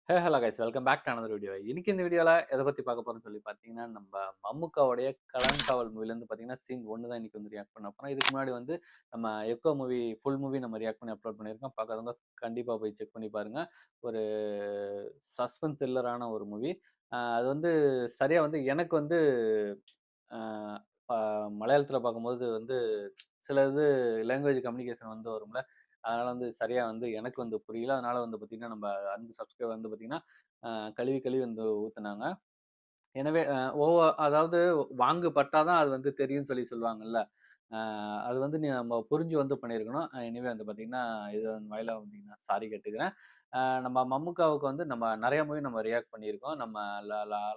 Hello guys, welcome back to another video. இன்னைக்கு இந்த வீடியோவில் எதை பற்றி பார்க்க போகிறோம்னு சொல்லி பார்த்தீங்கன்னா, நம்ம மம்முக்காவுடைய கலன் காவல் மூவிலேருந்து பார்த்தீங்கன்னா சீன் 1 தான் இன்னைக்கு வந்து ரியாக்ட் பண்ண போகிறோம். இதுக்கு முன்னாடி வந்து நம்ம எக்கோ மூவி ஃபுல் மூவி நம்ம ரியாக்ட் பண்ணி அப்லோட் பண்ணியிருக்கோம். பார்க்காதவங்க கண்டிப்பாக போய் செக் பண்ணி பாருங்கள். ஒரு சஸ்பென்ஸ் த்ரில்லரான ஒரு மூவி. அது வந்து சரியாக வந்து எனக்கு வந்து மலையாளத்தில் பார்க்கும்போது வந்து சில இது லாங்குவேஜ் கம்யூனிகேஷன் வந்து வரும்ல, அதனால் வந்து சரியாக வந்து எனக்கு வந்து புரியல. அதனால் வந்து பார்த்திங்கன்னா நம்ம அன்பு சப்ஸ்கிரைபர் வந்து பார்த்திங்கன்னா கழுவி கழுவி வந்து ஊற்றுனாங்க. எனவே அதாவது வாங்கு பட்டா தான் அது வந்து தெரியும்னு சொல்லி சொல்லுவாங்கல்ல. அது வந்து நம்ம புரிஞ்சு வந்து பண்ணியிருக்கணும். எனிவே வந்து பார்த்தீங்கன்னா, இது வாயிலா வந்தீங்கன்னா சாரி கேட்டுக்கிறேன். நம்ம மம்முக்காவுக்கு வந்து நம்ம நெறைய மூவி நம்ம ரியாக்ட் பண்ணியிருக்கோம். நம்ம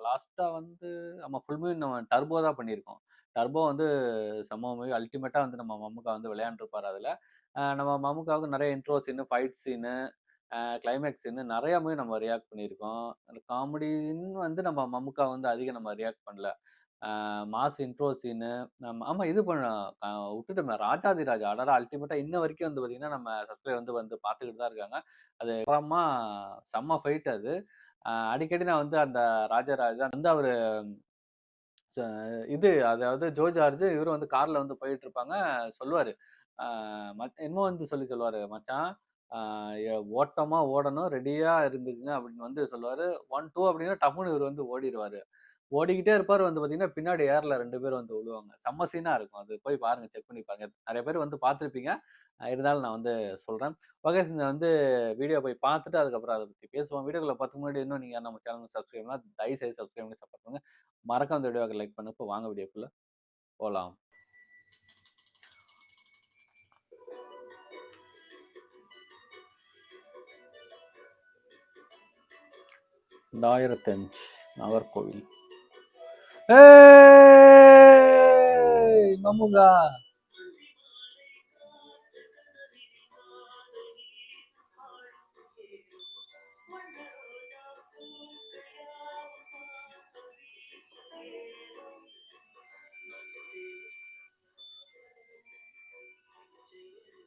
லாஸ்ட்டா வந்து நம்ம ஃபுல் மூவி நம்ம டர்போ தான் பண்ணியிருக்கோம். டர்போ வந்து செம்ம மூவி. அல்டிமேட்டா வந்து நம்ம மம்முக்கா வந்து விளையாண்டுருப்பாரு அதுல. நம்ம மம்முக்காவுக்கு நெறைய intro scene, fight scene, climax scene நெறைய மூவி நம்ம ரியாக்ட் பண்ணியிருக்கோம். காமெடின்னு வந்து நம்ம மம்முக்கா வந்து அதிகம் நம்ம ரியாக்ட் பண்ணல. மாஸ் இன்ட்ரோ சீனு ஆமா இது விட்டுட்டோமே ராஜாதி ராஜா. அடடா! அல்டிமேட்டா இன்ன வரைக்கும் வந்து பார்த்தீங்கன்னா, நம்ம சப்ஸ்கிரைபர் வந்து பார்த்துக்கிட்டு தான் இருக்காங்க. அது அப்புறமா செம்ம ஃபைட் அது. அடிக்கடி நான் வந்து அந்த ராஜராஜா வந்து அவரு ச இது அதாவது ஜோ ஜார்ஜ் இவரும் வந்து கார்ல வந்து போயிட்டு இருப்பாங்க. சொல்லுவாரு. ஆ என்னமோ வந்து சொல்லுவாரு. மச்சான் ஓட்டமா ஓடணும், ரெடியா இருந்துக்குங்க அப்படின்னு வந்து சொல்லுவாரு. 1, 2 அப்படிங்கிற டப்புன்னு இவரு வந்து ஓடிருவாரு. ஓடிக்கிட்டே இருப்பாரு. வந்து பார்த்தீங்கன்னா, பின்னாடி ஏர்ல 2 பேரும் வந்து விழுவாங்க. செம்ம சீனா இருக்கும். அது போய் பாருங்க. செக் பண்ணி பாருங்க. நெறைய பேர் வந்து பார்த்துருப்பீங்க. இருந்தாலும் நான் வந்து சொல்றேன். ஓகே, இந்த வந்து வீடியோ போய் பார்த்துட்டு அதுக்கப்புறம் அத பத்தி பேசுவோம். வீடியோக்குள்ள பார்த்துக்கு முன்னாடி இன்னும் நீங்க நம்ம சேனல் சப்ஸ்கிரைப் பண்ணா தயவு செய்து சப்ஸ்கிரைப் பண்ணி சப்போர்ட் பண்ணுங்க. மறக்காம இந்த வீடியோவுக்கு லைக் பண்ணுங்க. இப்போ வாங்க வீடியோக்குள்ள போலாம். இந்த 1005 நாகர்கோவில். ஏய் மம்முங்கா.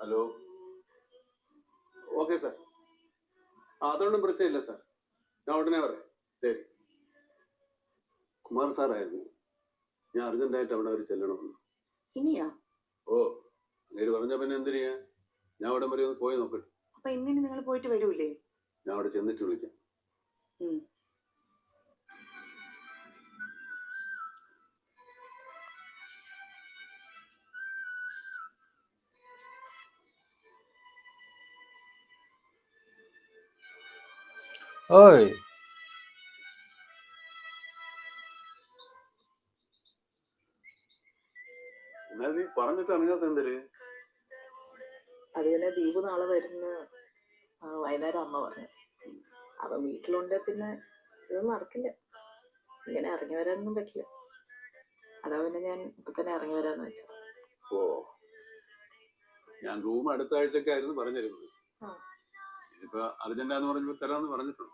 ഹലോ. Okay sir. അതൊന്നും പ്രശ്നമില്ല സാർ. ഞാൻ ഉടനെ പറയാം. ശരി. കുമാർ സാറായിരുന്നു. ഞാൻ അർജന്റായിട്ട് അവിടെ വരെ ചെല്ലണമെന്ന്. ഇനിയാ? ഓ, അങ്ങേര് പറഞ്ഞ പിന്നെ എന്തിനാ? ഞാൻ അവിടെ വരെ ഒന്ന് പോയി നോക്കട്ടെ. അപ്പൊ ഇന്നിനി നിങ്ങൾ പോയിട്ട് വരൂലേ? ഞാൻ അവിടെ ചെന്നിട്ട് വിളിക്കാം. ஓய் എന്നാ നീ പറഞ്ഞിട്ട് അറിഞ്ഞാത്ത എന്തര്? അത് പിന്നെ ദീപ് നാളെ വരുന്ന വൈകുന്നേരം അമ്മ പറഞ്ഞു. അവൻ വീട്ടിലുണ്ടെ പിന്നെ ഇതൊന്നും നടക്കില്ല. ഇങ്ങനെ ഇറങ്ങി വരാനൊന്നും പറ്റില്ല. അതാ പിന്നെ ഞാൻ ഇപ്പൊ തന്നെ ഇറങ്ങി വരാന്ന് വെച്ചു. ഓ, ഞാൻ റൂം അടുത്ത ആഴ്ചക്കായിരുന്നു പറഞ്ഞിരുന്നത്. ഇതിപ്പോ അർജന്റാന്ന് പറഞ്ഞപ്പോ തരാന്ന് പറഞ്ഞിട്ടുണ്ട്.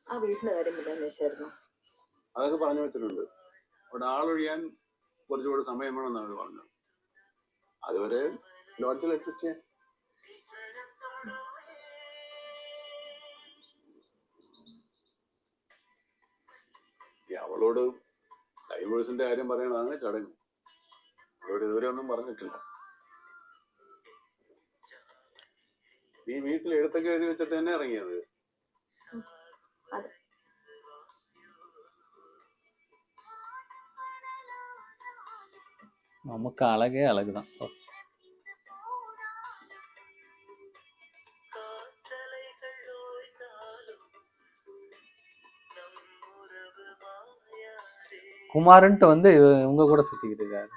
ആ വീട്ടിലെ കാര്യം പിന്നെ അന്വേഷിച്ചായിരുന്നു. അതൊക്കെ പറഞ്ഞു വെച്ചിട്ടുണ്ട്. അവിടെ ആളൊഴിയാൻ കുറച്ചുകൂടി സമയം വേണമെന്ന് അവർ പറഞ്ഞത്. അതുവരെ ലോഡ്ജിൽ അഡ്ജസ്റ്റ് ചെയ്യാൻ. അവളോട് ഡൈവേഴ്സിന്റെ കാര്യം പറയണതാണ് ചടങ്ങ്. അവളോട് ഇതുവരെ ഒന്നും പറഞ്ഞിട്ടില്ല. നീ വീട്ടിൽ എഴുത്തൊക്കെ എഴുതി വെച്ചിട്ട് തന്നെ ഇറങ്ങിയത്? நமக்கு அழகே அழகுதான். குமாரன்ட்டு வந்து இவங்க கூட சுத்திக்கிட்டு இருக்காரு.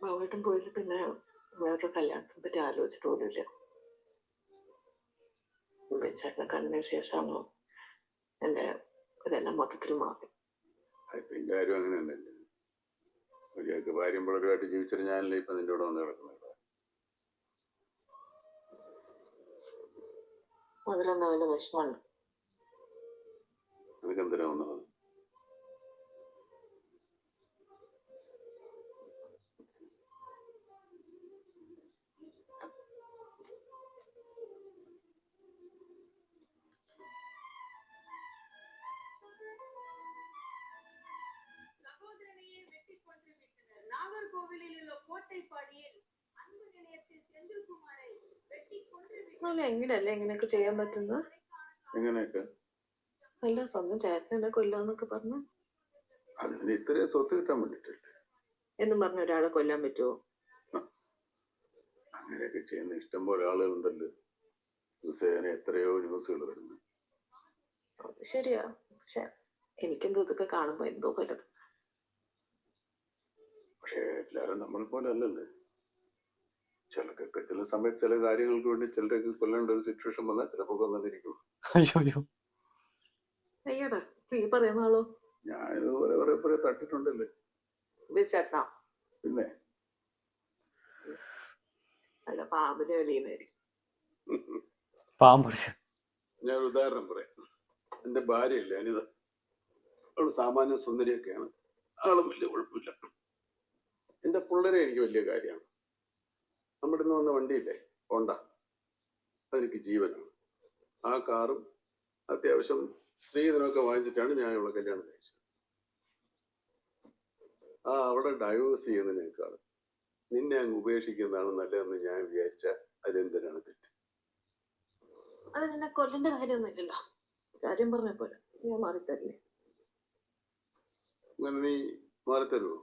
ബാബുവേട്ടൻ പോയിട്ട് പിന്നെ വേറെ കല്യാണത്തിനെ പറ്റി ആലോചിച്ചിട്ട് പോലുമില്ല. ചേട്ടനെ കണ്ടതിന് ശേഷമാണോ എൻ്റെ ഇതെല്ലാം മൊത്തത്തിൽ മാറി. ഇപ്പൊ എന്റെ കാര്യം അങ്ങനെ ഉണ്ടല്ലേ. ഒരാൾക്ക് ഭാര്യയും പിള്ളേരുമായിട്ട് ജീവിച്ചിട്ട് ഞാനല്ലേ ഇപ്പൊ നിന്റെ കൂടെ വന്ന് കിടക്കുന്നത്. അതിലൊന്നും അവന് വിഷമമുണ്ട്. നിനക്ക് എന്തിനാ വന്നത്? അല്ല എങ്ങനെയല്ലേ ഇങ്ങനെയൊക്കെ ചെയ്യാൻ പറ്റുന്നത്? എങ്ങനെയൊക്കെ? അല്ല സ്വന്തം ചേട്ടനെ കൊല്ലാന്നൊക്കെ പറഞ്ഞു. അതിന് ഇത്രയും സ്വത്ത് കിട്ടാൻ വേണ്ടിട്ടല്ലേ. എന്നും പറഞ്ഞ ഒരാളെ കൊല്ലാൻ പറ്റുമോ? അങ്ങനെയൊക്കെ ചെയ്യുന്ന ഇഷ്ടംപോലെ ആളുകളുണ്ടല്ലോ. ദിവസേന എത്രയോ ന്യൂസുകൾ വരുന്നു. അത് ശരിയാ, പക്ഷെ എനിക്കെന്തോ ഇതൊക്കെ കാണുമ്പോ എന്തോ പലത്. പക്ഷെ എല്ലാരും നമ്മളെ പോലെ അല്ലല്ലേ. ചിലക്കൊക്കെ ചില സമയത്ത് ചില കാര്യങ്ങൾക്ക് വേണ്ടി ചിലരൊക്കെ കൊല്ലേണ്ട ഒരു സിറ്റുവേഷൻ വന്നാൽ ചിലപ്പോ കൊന്നിരിക്കും. അയ്യോ അയ്യടാ ഈ പറയുന്ന ആളോ? ഞാനിതുപോലെ കുറെ തട്ടിട്ടുണ്ടല്ലേ. ചേട്ടാ പിന്നെ അല്ല പാമ്പിനെ വലിയുന്നായിരിക്കും. പാമ്പ്. ഞാനൊരു ഉദാഹരണം പറയാം. എന്റെ ഭാര്യയില്ലേ അനിത, അവള് സാമാന്യ സുന്ദരിയൊക്കെയാണ്, ആളും വലിയ കുഴപ്പമില്ല. എന്റെ പിള്ളേരെ എനിക്ക് വലിയ കാര്യമാണ്. നമ്മുടെ ഇന്ന് വന്ന വണ്ടിയില്ലേ ഹോണ്ട, അതെനിക്ക് ജീവനാണ്. ആ കാറും അത്യാവശ്യം സ്ത്രീധനമൊക്കെ വാങ്ങിച്ചിട്ടാണ് ഞാൻ ഇവിടെ കല്യാണം കഴിച്ചത്. അവിടെ ഡൈവേഴ്സ് ചെയ്യുന്നതിനേക്കാൾ നിന്നെ അങ്ങ് ഉപേക്ഷിക്കുന്നതാണ് നല്ലതെന്ന് ഞാൻ വിചാരിച്ച അതെന്തിനാണ് തെറ്റ്? അത് നിന്നെ കൊല്ലേണ്ട കാര്യമൊന്നുമില്ലല്ലോ. കാര്യം പറഞ്ഞ പോലെ ഞാൻ മാറിത്തരില്ലേ? അങ്ങനെ നീ മാറിത്തരുമോ?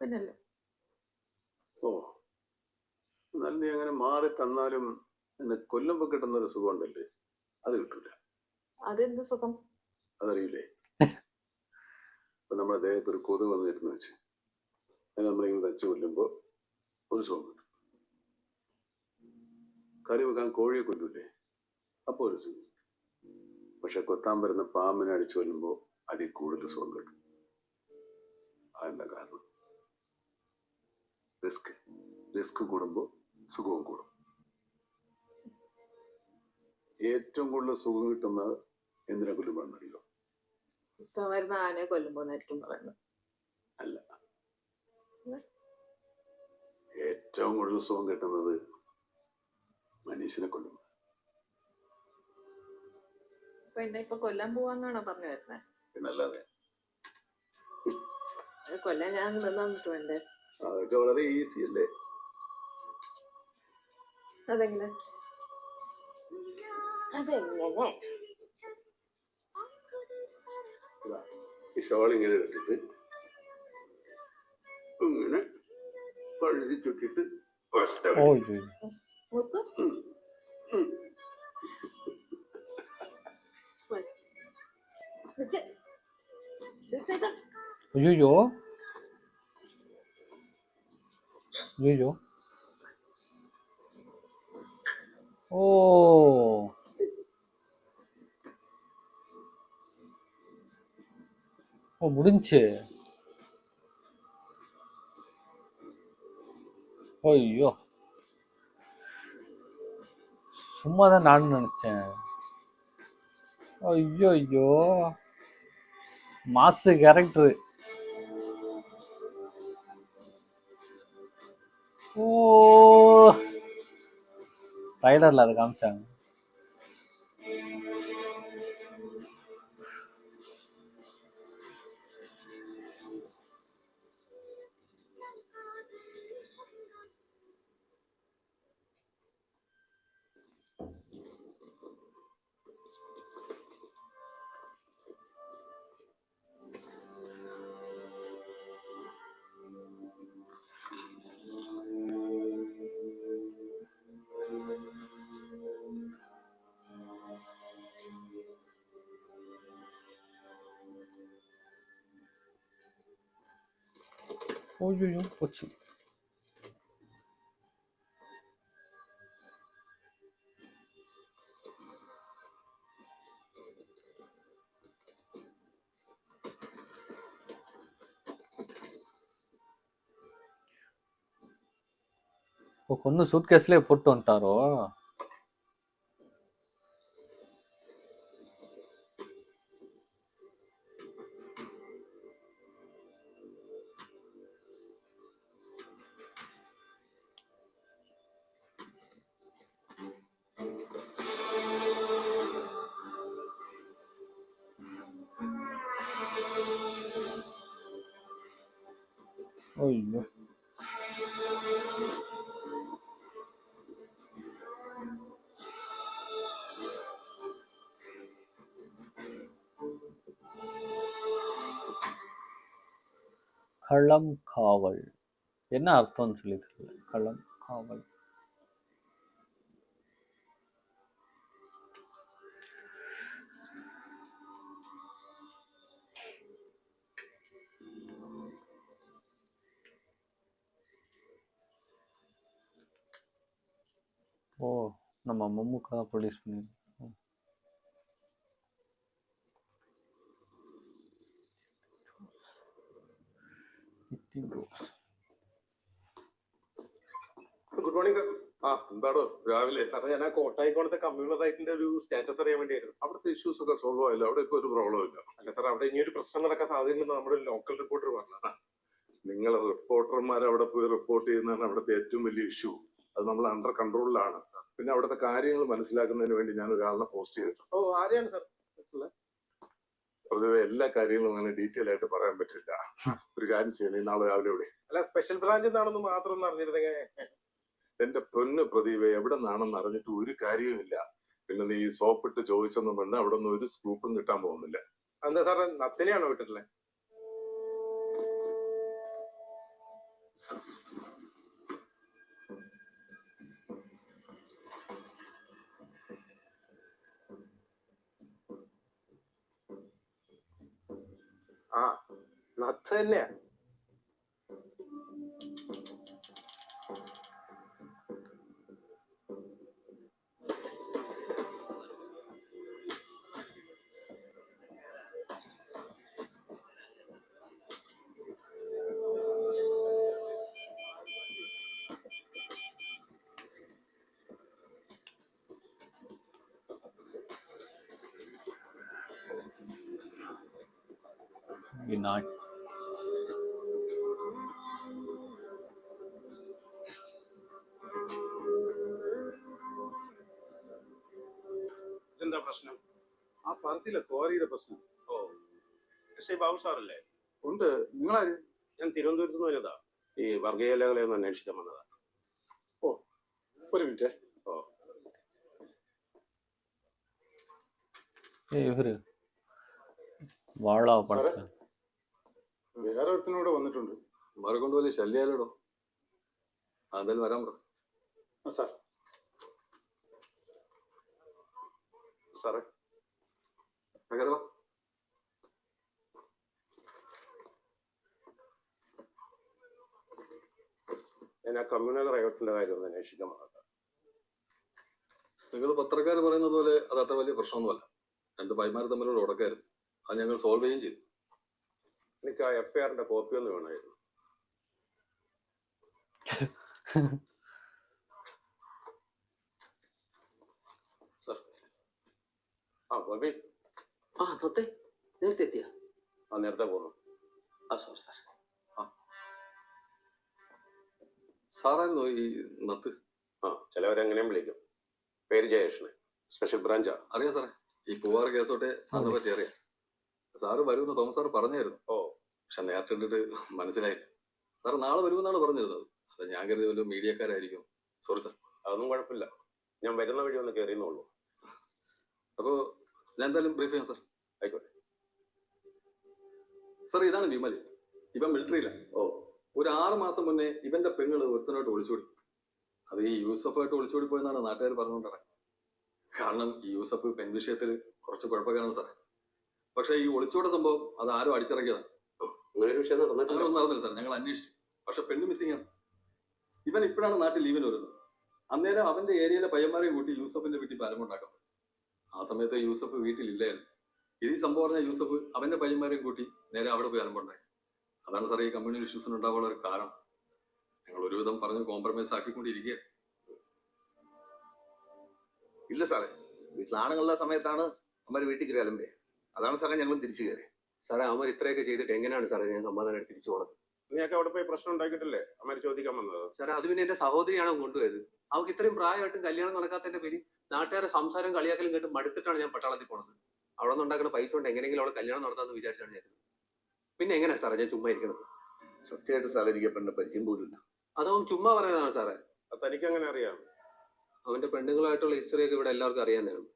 പിന്നല്ലേ. ഓ, എന്നാൽ നീ അങ്ങനെ മാറി തന്നാലും എന്നെ കൊല്ലുമ്പോ കിട്ടുന്ന ഒരു സുഖം ഉണ്ടല്ലേ, അത് കിട്ടൂല. അതെന്ത് സുഖം? അതറിയില്ലേ? ഇപ്പൊ നമ്മുടെ ദേഹത്ത് ഒരു കൊതു വന്നിരുന്നു വെച്ച് അത് നമ്മളിങ്ങനെ തച്ചു കൊല്ലുമ്പോ ഒരു സുഖം കിട്ടും. കറി വെക്കാൻ കോഴിയെ കൊല്ലൂലേ, അപ്പൊ ഒരു സുഖം. പക്ഷെ കൊത്താൻ വരുന്ന പാമ്പിനെ അടിച്ചു കൊല്ലുമ്പോ അതിൽ കൂടുതൽ സുഖം കിട്ടും. അതെന്താ കാരണം? റിസ്ക് കൂടുമ്പോ സുഖവും കൂടും. ഏറ്റവും കൂടുതൽ സുഖം കിട്ടുന്നത് എന്തിനെ കൊല്ലുമ്പോഴാണല്ലോ? ഇപ്പൊ വരുന്ന ആനയെ കൊല്ലുമ്പോന്നായിരിക്കും പറയുന്നത്. അല്ല, ഏറ്റവും കൂടുതൽ സുഖം കിട്ടുന്നത് മനുഷ്യനെ കൊല്ലുമ്പോൾ. അപ്പൊ എന്നെ ഇപ്പൊ കൊല്ലാൻ പോവാന്നാണോ പറഞ്ഞു വരുന്നത്? പിന്നല്ലാതെ. കൊല്ലാൻ ഞാൻ നിന്നിട്ട് വേണ്ടേ? അതൊക്കെ വളരെ ഈസി അല്ലേ. അതെങ്ങനെ? ഈ ഷോൾ ഇങ്ങനെ എടുത്തിട്ട് ഇങ്ങനെ പഴുതി ചുട്ടിട്ട് അയ്യോ അയ്യോ ഓ ஓ முடிஞ்சு. ஐயோ சும்மா தான் நானும் நினைச்சேன். ஐயோ ஐயோ மாசு கேரக்டர். ஓ ட்ரைலர்ல அதை காமிச்சாங்க. ஐயோ போச்சு. ஓ, கொன்னு சூட் கேஸ்லயே போட்டு வந்துட்டாரோ? ஐயோ. களம் காவல் என்ன அர்த்தம்னு சொல்லி தெரியல. களம் காவல். ஓ, நம்ம மம்முக்கா ப்ரொடியூஸ் பண்ணிருக்கோம். Good morning sir. ആ എന്താടോ രാവിലെ? സാറേ ഞാൻ ആ കോട്ടായിക്കോണത്തെ കമ്മ്യൂണൽ റൈറ്റിന്റെ ഒരു സ്റ്റാറ്റസ് അറിയാൻ വേണ്ടിയായിരുന്നു. അവിടുത്തെ ഇഷ്യൂസ് ഒക്കെ സോൾവ് ആയല്ലോ, അവിടെ ഇപ്പൊ ഒരു പ്രോബ്ലം ഇല്ല. അല്ല സാർ, അവിടെ ഇനി ഒരു പ്രശ്നം നടക്കാൻ സാധ്യതയുണ്ടെന്ന് നമ്മുടെ ലോക്കൽ റിപ്പോർട്ടർ പറഞ്ഞു. നിങ്ങൾ റിപ്പോർട്ടർമാർ അവിടെ പോയി റിപ്പോർട്ട് ചെയ്യുന്നതാണ് അവിടുത്തെ ഏറ്റവും വലിയ ഇഷ്യൂ. അത് നമ്മൾ അണ്ടർ കൺട്രോളിലാണ്. പിന്നെ അവിടുത്തെ കാര്യങ്ങൾ മനസ്സിലാക്കുന്നതിന് വേണ്ടി ഞാൻ ഒരാളിനെ പോസ്റ്റ് ചെയ്തിട്ടുണ്ട്. ഓ, ആരെയാണ് സാർ? പൊതുവെ എല്ലാ കാര്യങ്ങളും അങ്ങനെ ഡീറ്റെയിൽ ആയിട്ട് പറയാൻ പറ്റില്ല. ഒരു കാര്യം ചെയ്യണേ, നാളെ രാവിലെ ഇവിടെ. അല്ല, സ്പെഷ്യൽ ബ്രാഞ്ച് എന്താണെന്ന് മാത്രം ഒന്ന് അറിഞ്ഞിരുന്നെങ്കിൽ. എന്റെ പൊന്ന് പ്രദീപ്, എവിടെ നിന്നാണെന്ന് അറിഞ്ഞിട്ട് ഒരു കാര്യവുമില്ല. പിന്നെ നീ സോപ്പിട്ട് ചോദിച്ചെന്നും പറഞ്ഞാൽ അവിടെ ഒന്നും ഒരു സ്കൂപ്പും കിട്ടാൻ പോകുന്നില്ല. എന്താ സാറേ, നത്തിനെയാണോ വിട്ടിട്ടുള്ളത്? ആ, നത്ത് തന്നെയാ. ഈ നാട്ട് എന്താ പ്രശ്നം? ആ പാർട്ടിയിലെ കോറിയുടെ പ്രശ്നം. ഓ, പക്ഷേ ബാബു സാറല്ലേ? ഉണ്ട്. നിങ്ങളാര്? ഞാൻ തിരുവനന്തപുരത്ത് നിന്ന് വരുന്നതാ. ഈ വർഗീയലകളെ ഒന്ന് അന്വേഷിക്കാൻ വന്നതാ. ഒരു മിനിറ്റ്. ഇവര് വാളാ പട വേറെ ഒരുത്തനൂടെ വന്നിട്ടുണ്ട്. മാരെ കൊണ്ട് വലിയ ശല്യാലോടോ. അതെന്തായാലും വരാൻ പറ. സാർ. സാറേ, അങ്ങനെ വാ. ഞാൻ ആ കമ്മ്യൂണൽ റയോട്ടിന്റെ കാര്യം ഒന്ന് അന്വേഷിക്കാൻ വന്നതാ. നിങ്ങൾ പത്രക്കാർ പറയുന്നത് പോലെ അത് അത്ര വലിയ പ്രശ്നമൊന്നുമല്ല. രണ്ട് ഭായിമാർ തമ്മിലുള്ള ഉടക്കായിരുന്നു. അത് ഞങ്ങൾ സോൾവ് ചെയ്യുകയും ചെയ്തു. എനിക്ക് ആ എഫ്ഐആറിന്റെ കോപ്പി ഒന്ന് വേണമായിരുന്നു. സാർ. ആ ബോബി. ആ തൊട്ടേ നേരത്തെ എത്തിയ? ആ നേരത്തെ പോന്നു. ആ സോറി സാർ. സാറായിരുന്നു ഈ നത്ത്? ആ, ചിലവരെങ്ങനെയും വിളിക്കും. പേര് ജയേഷന്. സ്പെഷ്യൽ ബ്രാഞ്ചാ. അറിയാം സാറേ. ഈ പൂവാറ് കേസോട്ടെ സാറിനെ പറ്റി അറിയാം. സാറ് വരുമെന്ന് തോമസ് സാർ പറഞ്ഞായിരുന്നു. ഓ, പക്ഷെ നേരത്തെ കണ്ടിട്ട് മനസ്സിലായില്ല. സാർ നാളെ വരുമെന്നാണ് പറഞ്ഞിരുന്നത്. അത് ഞാൻ കരുതി വല്ല മീഡിയക്കാരായിരിക്കും. Sorry sir. അതൊന്നും കുഴപ്പമില്ല. ഞാൻ വരുന്ന വഴി ഒന്ന് കയറിയെന്നുള്ളൂ. അപ്പോ ഞാൻ എന്തായാലും ബ്രീഫ് ചെയ്യാം സാർ. ആയിക്കോട്ടെ. സാർ, ഇതാണ് വിമൽ. ഇവൻ മിലിറ്ററിയില്ല. ഓ, ഒരു 6 മാസം മുന്നേ ഇവന്റെ പെങ്ങള് ഒരുത്തനായിട്ട് ഒളിച്ചോടി. അത് ഈ യൂസഫായിട്ട് ഒളിച്ചോടി പോയെന്നാണ് നാട്ടുകാർ പറഞ്ഞുകൊണ്ടിറങ്ങി. കാരണം ഈ യൂസഫ് പെൺവിഷയത്തിൽ കുറച്ച് കുഴപ്പക്കാരാണ് സാറേ. പക്ഷെ ഈ ഒളിച്ചോട സംഭവം അത് ആരും അടിച്ചിറക്കിയതാണ്. അങ്ങനെ ഒരു വിഷയം നടന്നിട്ടില്ല. അങ്ങനെ ഒന്നും നടന്നില്ല സാർ. ഞങ്ങൾ അന്വേഷിച്ചു. പക്ഷെ പെണ്ണ് മിസ്സിംഗ് ആണ്. ഇവൻ ഇപ്പോഴാണ് നാട്ടിൽ ലീവിന് വരുന്നത്. അന്നേരം അവന്റെ ഏരിയയിലെ പയ്യന്മാരെയും കൂട്ടി യൂസഫിന്റെ വീട്ടിൽ പാലമുണ്ടാക്കും. ആ സമയത്ത് യൂസഫ് വീട്ടിലില്ലായിരുന്നു. ഇത് ഈ സംഭവം പറഞ്ഞ യൂസഫ് അവന്റെ പയ്യന്മാരെയും കൂട്ടി നേരെ അവിടെ പോയി അലമ്പുണ്ടായി. അതാണ് സാർ ഈ കമ്മ്യൂണൽ ഇഷ്യൂസിന് ഉണ്ടാവാനുള്ള ഒരു കാരണം. ഞങ്ങൾ ഒരുവിധം പറഞ്ഞ് കോംപ്രമൈസ് ആക്കിക്കൊണ്ടിരിക്കുക. ഇല്ല സാറേ, വീട്ടിൽ ആണുങ്ങളുടെ സമയത്താണ് അമ്മ വീട്ടിൽ കയറി അലമ്പേ. അതാണ് സാറേ ഞങ്ങളും തിരിച്ചു കയറി. സാറേ അവന്മാർ ഇത്രയൊക്കെ ചെയ്തിട്ട് എങ്ങനെയാണ് സാറേ ഞാൻ സമാധാനം തിരിച്ചു പോണത്? നീയൊക്കെ അവിടെ പോയി പ്രശ്നം ഉണ്ടാക്കിയിട്ടില്ലേ അമ്മ ചോദിക്കാൻ വന്നത്? സാറേ അത് പിന്നെ എന്റെ സഹോദരിയാണ് കൊണ്ടുപോയത്. അവർക്ക് ഇത്രയും പ്രായമായിട്ടും കല്യാണം നടക്കാത്തതിന്റെ പേര് നാട്ടുകാരെ സംസാരം കളിയാക്കലും കേട്ട് മടുത്തിട്ടാണ് ഞാൻ പട്ടാളത്തിൽ പോണത്. അവിടെ നിന്ന് ഉണ്ടാക്കുന്ന പൈസ കൊണ്ട് എങ്ങനെയെങ്കിലും അവളെ കല്യാണം നടത്താമെന്ന് വിചാരിച്ചാണ് ഞാൻ. പിന്നെ എങ്ങനെയാ സാറേ ഞാൻ ചുമ്മാ ഇരിക്കുന്നത്? സത്യമായിട്ട് സാറേ എനിക്ക് പെണ്ണെ പരിചയം പോലും ഇല്ല. അതവൻ ചുമ്മാ പറയുന്നതാണ് സാറേ. അത് തനിക്ക് അങ്ങനെ അറിയാം? അവന്റെ പെണ്ണുങ്ങളായിട്ടുള്ള ഹിസ്റ്ററിയൊക്കെ ഇവിടെ എല്ലാവർക്കും അറിയാവുന്നതാണ്.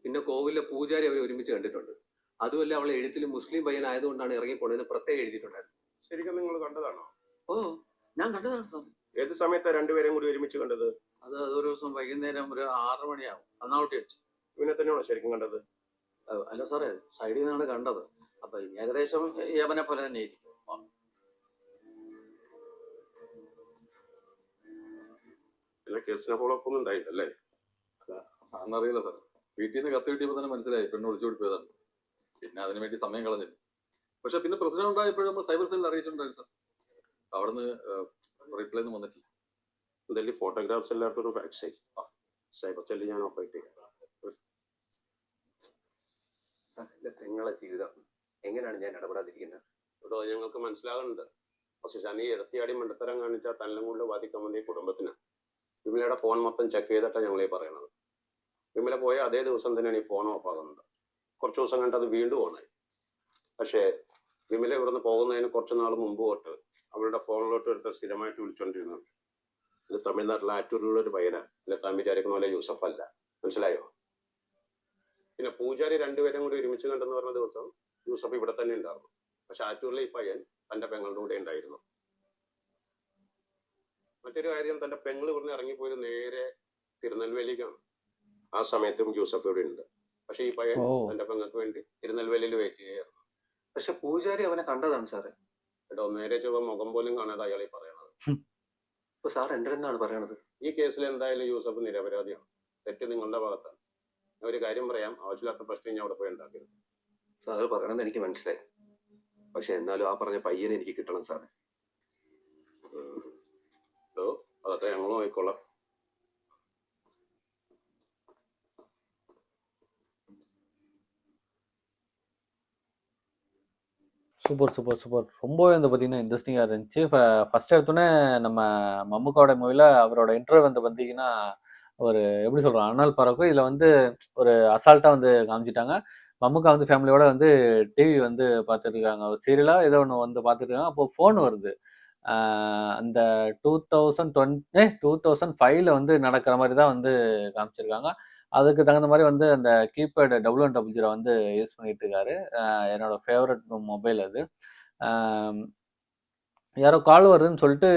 പിന്നെ കോവിലെ പൂജാരി അവർ ഒരുമിച്ച് കണ്ടിട്ടുണ്ട്. അതുമല്ല അവളെ എഴുത്തിൽ മുസ്ലിം പയ്യനായതുകൊണ്ടാണ് ഇറങ്ങിപ്പോണെന്ന് പ്രത്യേകം എഴുതിയിട്ടുണ്ടായിരുന്നു. ശരിക്കും നിങ്ങൾ കണ്ടതാണോ? ഓ ഞാൻ കണ്ടതാണ് സാർ. ഏത് സമയത്താ രണ്ടുപേരും കൂടി ഒരുമിച്ച് കണ്ടത്? അതൊരു ദിവസം വൈകുന്നേരം ഒരു 6 മണിയാവും. അന്നാവട്ടി വെച്ച്. ഇവനെ തന്നെയാണോ ശരിക്കും കണ്ടത്? അല്ല സാറേ, സൈഡിൽ നിന്നാണ് കണ്ടത്. അപ്പൊ ഏകദേശം യവനെ പോലെ തന്നെ ഇരിക്കും. പിന്നെ കേസിനെ ഫോളോ ഒന്നും ഉണ്ടായില്ലല്ലേ? സാറിന് അറിയില്ല സാർ, വീട്ടിൽ നിന്ന് കത്ത് കിട്ടിയപ്പോൾ തന്നെ മനസ്സിലായി പെണ്ണ് ഒളിച്ചോടി പോയതാണ്. പിന്നെ അതിനു വേണ്ടി സമയം കളഞ്ഞില്ല. പക്ഷെ പിന്നെ പ്രശ്നം ഉണ്ടായപ്പോഴും നമ്മൾ സൈബർ സെല്ലിൽ അറിയിച്ചിട്ടുണ്ടായിരുന്നു സാർ. അവിടുന്ന് റിപ്ലൈ ഒന്നും വന്നിട്ടില്ല. എന്തായാലും ഫോട്ടോഗ്രാഫ്സ് എല്ലാവർക്കും ഒരു ഫാക്സ് സൈബർ സെല്ലിൽ ഞാൻ ഓപ്പറേറ്റ് ചെയ്യാം. എന്റെ പെങ്ങളെ ജീവിതം എങ്ങനെയാണ് ഞാൻ ഇടപെടാതിരിക്കുന്നത്? ഇവിടെ ഞങ്ങൾക്ക് മനസ്സിലാകുന്നുണ്ട്. പക്ഷെ ശനി ഇടത്തിയാടി മണ്ടത്തരം കാണിച്ചാൽ തല്ലും കൊണ്ട് ബാധിക്കാൻ വേണ്ടി കുടുംബത്തിന്. വിമലയുടെ ഫോൺ മൊത്തം ചെക്ക് ചെയ്തിട്ടാണ് ഞങ്ങൾ ഈ പറയണത്. വിമല പോയ അതേ ദിവസം തന്നെയാണ് ഈ ഫോൺ ഓഫ് ആകുന്നത്. കുറച്ച് ദിവസം കണ്ടിട്ട് അത് വീണ്ടും ഓണായി. പക്ഷേ വിമല ഇവിടുന്ന് പോകുന്നതിന് കുറച്ച് നാൾ മുമ്പ് തൊട്ട് അവളുടെ ഫോണിലോട്ട് എടുത്ത് സ്ഥിരമായിട്ട് വിളിച്ചോണ്ടിരുന്നു. ഇത് തമിഴ്നാട്ടിലെ ആറ്റൂരിലുള്ള ഒരു പയ്യനാണ്. അല്ലെ താൻ വിചാരിക്കുന്ന പോലെ യൂസഫ് അല്ല. മനസ്സിലായോ? പിന്നെ പൂജാരി രണ്ടുപേരും കൂടി ഒരുമിച്ച് കണ്ടെന്ന് പറഞ്ഞ ദിവസം യൂസഫ് ഇവിടെ തന്നെ ഉണ്ടായിരുന്നു. പക്ഷെ ആറ്റൂരിലെ ഈ പയ്യൻ തന്റെ പെങ്ങളുടെ കൂടെ ഉണ്ടായിരുന്നു. മറ്റൊരു കാര്യം, തന്റെ പെങ്ങൾ ഇവിടുന്ന് ഇറങ്ങിപ്പോയത് നേരെ തിരുനെൽവേലിക്കാണ്. ആ സമയത്തും യൂസഫ് ഇവിടെ ഉണ്ട്. പക്ഷെ ഈ പയ്യൻ തന്റെ പെങ്ങൾക്ക് വേണ്ടി തിരുനെൽവേലിയിൽ വെയിറ്റ് ചെയ്യായിരുന്നു. പക്ഷെ പൂജാരി അവനെ കണ്ടതാണ് സാറേ. കേട്ടോ, നേരെ ചൊവ്വ മുഖം പോലും കാണാതെ അയാൾ ഈ പറയണത്. ഇപ്പൊ സാർ എന്റെ എന്നാണ് പറയണത്? ഈ കേസിൽ എന്തായാലും യൂസഫ് നിരപരാധിയാണ്. തെറ്റ് നിങ്ങളുടെ ഭാഗത്താണ്. ഞാൻ ഒരു കാര്യം പറയാം, ആവശ്യമില്ലാത്ത പ്രശ്നം ഞാൻ അവിടെ പോയി ഉണ്ടാക്കരുത്. സാർ പറയണമെന്ന് എനിക്ക് മനസ്സിലായി. പക്ഷെ എന്നാലും ആ പറഞ്ഞ പയ്യനെ എനിക്ക് കിട്ടണം സാറേ. അതൊക്കെ ഞങ്ങളും നോക്കിക്കൊള്ളാം. Super, super, super. ரொம்பவே வந்து பார்த்தீங்கன்னா இன்ட்ரெஸ்டிங்கா இருந்துச்சு. ஃபர்ஸ்ட் எடுத்தோனே நம்ம மம்முக்காவோட மூவில அவரோட இன்டர்வியூ வந்து பார்த்தீங்கன்னா, ஒரு எப்படி சொல்றோம், அனல் பறக்கும். இதுல வந்து ஒரு அசால்ட்டா வந்து காமிச்சுட்டாங்க. மம்முக்கா வந்து ஃபேமிலியோட வந்து டிவி வந்து பார்த்துட்டு இருக்காங்க. ஒரு சீரியலா ஏதோ ஒண்ணு வந்து பார்த்துட்டு இருக்காங்க. அப்போ ஃபோன் வருது. அந்த 2005ல வந்து நடக்கிற மாரி தான் வந்து காமிச்சிருக்காங்க. அதுக்கு தகுந்த மாரி வந்து அந்த கீபேட் 1100 வந்து யூஸ் பண்ணிட்டு இருக்காரு. என்னோட ஃபேவரட் மொபைல் அது. ஆம், யாரோ கால் வருதுன்னு சொல்லிட்டு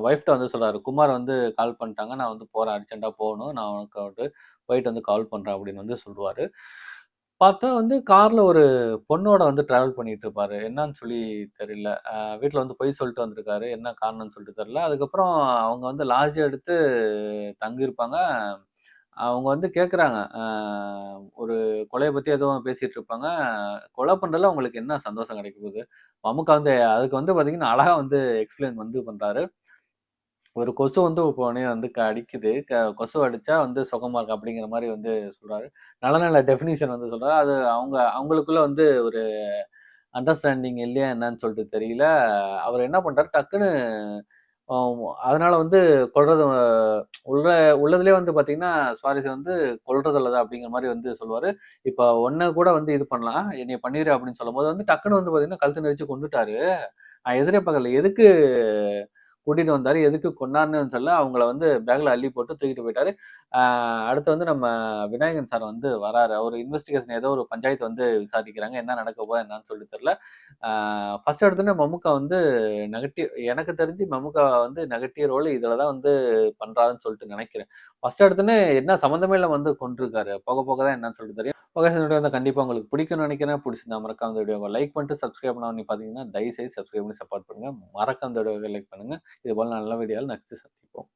ஒய்ஃப்ட்ட வந்து சொல்றாரு. குமார் வந்து கால் பண்ணிட்டாங்க. நான் வந்து போறேன். அர்ஜென்ட்டா போகணும். நான் உனக்கு வந்து போயிட்டு வந்து கால் பண்றேன் அப்படின்னு வந்து சொல்லுவாரு. பார்த்தா வந்து கார்ல ஒரு பொண்ணோட வந்து டிராவல் பண்ணிட்டு இருப்பாரு. என்னான்னு சொல்லி தெரியல. வீட்ல வந்து பொய் சொல்லிட்டு வந்திருக்காரு. என்ன காரணம்னு சொல்லிட்டு தெரியல. அதுக்கப்புறம் அவங்க வந்து லாட்ஜ் எடுத்து தங்கியிருப்பாங்க. அவங்க வந்து கேட்குறாங்க. ஒரு கொலைய பத்தி ஏதோ பேசிட்டு இருப்பாங்க. கொலை பண்றதுல அவங்களுக்கு என்ன சந்தோஷம் கிடைக்க போகுது? மம்முக்கா வந்து அதுக்கு வந்து பார்த்தீங்கன்னா, அழகா வந்து எக்ஸ்பிளைன் வந்து பண்றாரு. ஒரு கொசு வந்து இப்போ உடனே வந்து கடிக்குது. கொசு அடிச்சா வந்து சுகமா இருக்கு அப்படிங்கிற மாரி வந்து சொல்றாரு. நல்ல நல்ல டெஃபினிஷன் வந்து சொல்றாரு. அது அவங்களுக்குள்ள வந்து ஒரு அண்டர்ஸ்டாண்டிங் இல்லையா என்னன்னு சொல்லிட்டு தெரியல. அவர் என்ன பண்றாரு, டக்குன்னு அதனால வந்து கொல்றது உள்ளதுலயே வந்து பார்த்தீங்கன்னா, சுவாரஸ்யம் வந்து கொல்றதுல தான் அப்படிங்கிற மாரி வந்து சொல்லுவாரு. இப்ப உன்ன கூட வந்து இது பண்ணலாம். என்னைய பண்ணிரு அப்படின்னு சொல்லும்போது வந்து டக்குன்னு வந்து பார்த்தீங்கன்னா, கழுத்த நெரிச்சு கொன்னுட்டாரு. நான் எதிரே பார்க்கல. எதுக்கு கூட்டிட்டு வந்தாரு, எதுக்கு கொன்னாருன்னு தெரியல. அவங்கள வந்து பேக்ல அள்ளி போட்டு தூக்கிட்டு போயிட்டாரு. அடுத்து வந்து நம்ம விநாயகன் சார் வந்து வராரு. அவரு இன்வெஸ்டிகேஷன் ஏதோ ஒரு பஞ்சாயத்து வந்து விசாரிக்கிறாங்க. என்ன நடக்க போகுது என்னன்னு சொல்லிட்டு தெரியல. ஃபர்ஸ்ட் எடுத்தோனே மம்முக்கா வந்து நெகட்டிவ், எனக்கு தெரிஞ்சு மம்முக்கா வந்து நெகட்டிவ் ரோல் இதுல தான் வந்து பண்றாருன்னு சொல்லிட்டு நினைக்கிறேன். ஃபர்ஸ்ட் எடுத்தோனே என்ன சம்மந்தமே இல்லாம வந்து கொன்றுருக்காரு. போக போக தான் என்னன்னு சொல்லிட்டு தெரியும். ஓகே, இந்த வீடியோ வந்து கண்டிப்பா உங்களுக்கு பிடிக்கும்னு நினைக்கிறேன். பிடிச்சிருந்தா மறக்காம இந்த வீடியோவை லைக் பண்ணிட்டு சப்ஸ்கிரைப் பண்ணாம பார்த்தீங்கன்னா, தயவு செய்து சப்ஸ்கிரைப் பண்ணி சப்போர்ட் பண்ணுங்க. மறக்காம இந்த வீடியோவை லைக் பண்ணுங்க. இது போல நல்ல வீடியோவில் நெக்ஸ்ட் சந்திப்போம்.